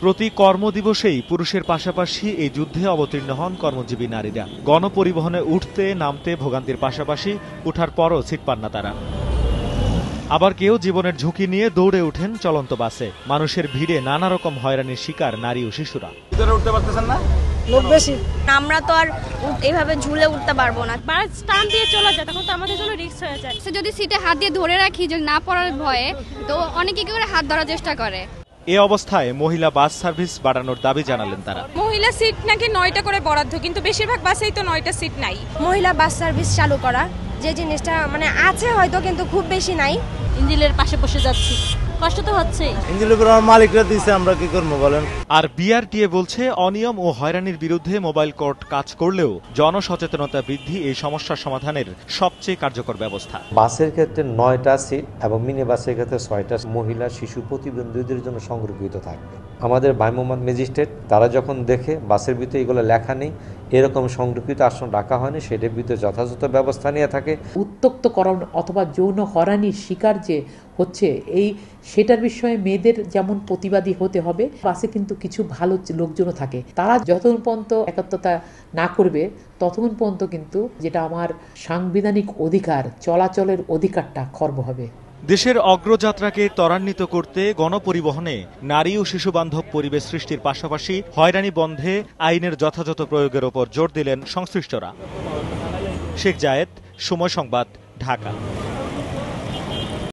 প্রতি কর্মদিবসেই পুরুষের পাশাপাশি এই যুদ্ধে অবতীর্ণ হন কর্মজীবী নারীরা। গণপরিবহনে উঠতে নামতে ভোগান্তির পাশাপাশি উঠার পরও সিট পান না তারা। আবার কেউ জীবনের ঝুঁকি নিয়ে দৌড়ে ওঠেন চলন্ত বাসে। মানুষের ভিড়ে নানা রকম হয়রানির শিকার নারী ও শিশুরা। উঠতে পারতেছেন না, লোক বেশি। আমরা তো আর এইভাবে ঝুলে উঠতে পারবো না। বাস টান দিয়ে চলে যায়, তখন তো আমাদের জন্য রিস্ক হয়ে যায়। যদি সিটে হাত দিয়ে ধরে রাখি যে না পড়ার ভয়ে, তো অনেকে কি করে হাত ধরার চেষ্টা করে। এ অবস্থায় মহিলা বাস সার্ভিস বাড়ানোর দাবি জানালেন তারা। মহিলা সিট নাকি 9টা করে বরাদ্দ, কিন্তু বেশিরভাগ বাসেই তো 9টা সিট নাই। মহিলা বাস সার্ভিস চালু করা, যে জিনিসটা আছে হয়তো, কিন্তু খুব বেশি নাই। ইঞ্জিনের পাশে বসে যাচ্ছি, কষ্ট তো হচ্ছেই। ইঞ্জিনের মালিকরা দিচ্ছে, আমরা কি করবো বলেন। আর বিআরটিএ বলছে অনিয়ম ও হয়রানির বিরুদ্ধে মোবাইল কোর্ট কাজ করলেও জনসচেতনতা বৃদ্ধি এই সমস্যার সমাধানের সবচেয়ে কার্যকর ব্যবস্থা। বাসের ক্ষেত্রে 9টা সিট এবং মিনি বাসের ক্ষেত্রে 6টা মহিলা শিশু প্রতিবন্ধীদের জন্য সংরক্ষিত থাকবে। আমাদের ভ্রাম্যমাণ ম্যাজিস্ট্রেট তারা যখন দেখে বাসের ভিতরে এগুলো লেখা নেই, এরকম সংরক্ষিত আসন রাখা হয়নি, সেটার ভিতরে যথাযথ ব্যবস্থা নিয়ে থাকে। উত্ত্যক্তকরণ অথবা যৌন হয়রানির শিকার যে হচ্ছে সেটার বিষয়ে মেয়েদের যেমন প্রতিবাদী হতে হবে, বাসে কিন্তু কিছু ভালো লোকজনও থাকে, তারা যতক্ষণ পর্যন্ত একাত্মতা না করবে ততক্ষণ পর্যন্ত কিন্তু যেটা আমার সাংবিধানিক অধিকার, চলাচলের অধিকারটা খর্ব হবে। দেশের অগ্রযাত্রাকে ত্বরান্বিত করতে গণপরিবহনে নারী ও শিশু বান্ধব পরিবেশ সৃষ্টির পাশাপাশি হয়রানি বন্ধে আইনের যথাযথ প্রয়োগের ওপর জোর দিলেন সংশ্লিষ্টরা। শেখ জায়েদ, সময় সংবাদ, ঢাকা।